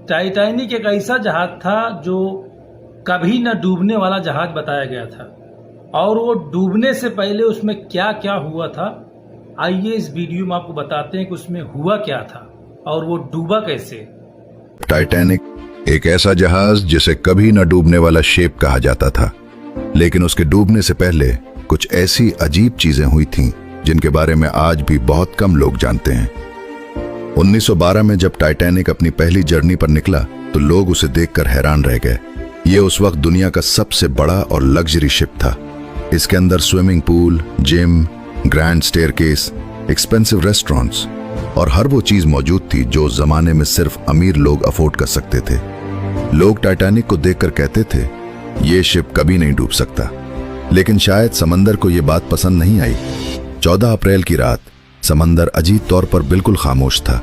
Titanic एक ऐसा जहाज था जो कभी न डूबने वाला जहाज बताया गया था, और वो डूबने से पहले उसमें क्या क्या हुआ था, आइए इस वीडियो में आपको बताते हैं कि उसमें हुआ क्या था और वो डूबा कैसे। टाइटैनिक एक ऐसा जहाज जिसे कभी न डूबने वाला शेप कहा जाता था, लेकिन उसके डूबने से पहले कुछ ऐसी अजीब चीजें हुई थीं जिनके बारे में आज भी बहुत कम लोग जानते हैं। 1912 में जब टाइटैनिक अपनी पहली जर्नी पर निकला तो लोग उसे देखकर हैरान रह गए। ये उस वक्त दुनिया का सबसे बड़ा और लग्जरी शिप था। इसके अंदर swimming pool, gym, grand staircase, expensive restaurants और हर वो चीज मौजूद थी जो उस जमाने में सिर्फ अमीर लोग अफोर्ड कर सकते थे। लोग टाइटैनिक को देखकर कहते थे ये शिप कभी नहीं डूब सकता, लेकिन शायद समंदर को ये बात पसंद नहीं आई। 14 अप्रैल की रात समंदर अजीब तौर पर बिल्कुल खामोश था।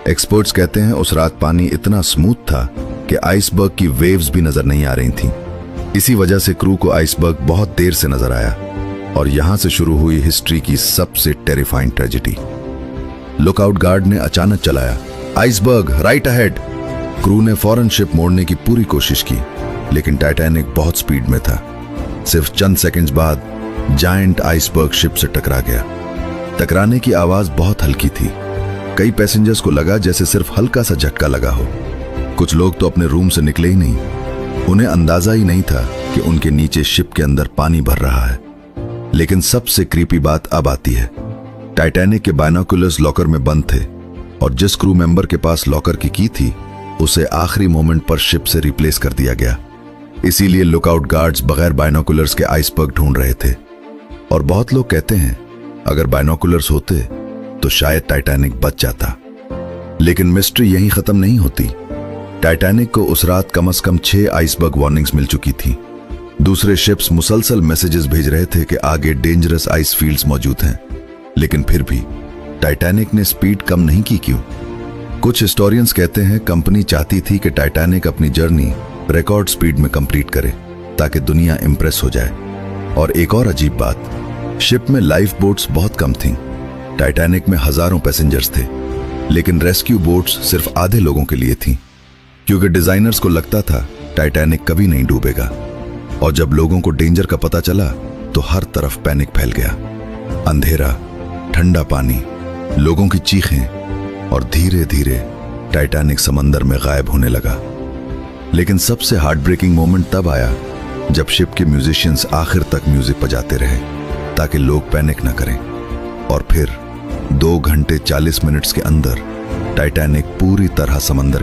एक्सपर्ट्स कहते हैं उस रात पानी इतना स्मूथ था कि आइसबर्ग की वेव्स भी नजर नहीं आ रही थीं। इसी वजह से क्रू को आइसबर्ग बहुत देर से नजर आया और यहां से शुरू हुई हिस्ट्री की सबसे टेरिफाइंग ट्रेजेडी। लुकआउट गार्ड ने अचानक चलाया, आइसबर्ग राइट अहेड। क्रू ने फौरन शिप मोड़ने की पूरी कोशिश की, लेकिन टाइटैनिक बहुत स्पीड में था। सिर्फ चंद सेकंड्स बाद जायंट आइसबर्ग शिप से टकरा गया। टकराने की आवाज बहुत हल्की थी। कई पैसेंजर्स को लगा जैसे सिर्फ हल्का सा झटका लगा हो। कुछ लोग तो अपने रूम से निकले ही नहीं। उन्हें अंदाजा ही नहीं था कि उनके नीचे शिप के अंदर पानी भर रहा है। लेकिन सबसे क्रीपी बात अब आती है। टाइटैनिक के बाइनोकुलर्स लॉकर में बंद थे और जिस क्रू मेंबर के पास लॉकर की की थी उसे आखिरी मोमेंट पर शिप से रिप्लेस कर दिया गया। इसीलिए लुकआउट गार्ड्स बगैर बाइनोकुलर्स के आइसबर्ग ढूंढ रहे थे। और बहुत लोग कहते हैं अगर बाइनोकुलर्स होते तो शायद टाइटैनिक बच जाता। लेकिन मिस्ट्री यहीं खत्म नहीं होती। टाइटैनिक को उस रात कम से कम 6 आइसबर्ग वार्निंग्स मिल चुकी थी। दूसरे शिप्स मुसलसल मैसेजेस भेज रहे थे कि आगे डेंजरस आइस फील्ड्स मौजूद हैं, लेकिन फिर भी टाइटैनिक ने स्पीड कम नहीं की। क्यों? कुछ हिस्टोरियंस कहते हैं कंपनी चाहती थी कि टाइटैनिक अपनी जर्नी रिकॉर्ड स्पीड में कंप्लीट करे ताकि दुनिया इंप्रेस हो जाए। और एक और अजीब बात, शिप में लाइफ बोट्स बहुत कम थीं। टाइटैनिक में हजारों पैसेंजर्स थे, लेकिन रेस्क्यू बोट्स सिर्फ आधे लोगों के लिए थीं, क्योंकि डिजाइनर्स को लगता था टाइटैनिक कभी नहीं डूबेगा। और जब लोगों को डेंजर का पता चला तो हर तरफ पैनिक फैल गया। अंधेरा, ठंडा पानी, लोगों की चीखें और धीरे धीरे टाइटैनिक समंदर में गायब होने लगा। लेकिन सबसे हार्ट ब्रेकिंग मोमेंट तब आया जब शिप के म्यूजिशियंस आखिर तक म्यूजिक बजाते रहे ताकि लोग पैनिक न करें। और फिर 2 घंटे 40 मिनट्स के अंदर टाइटैनिक पूरी तरह समंदर के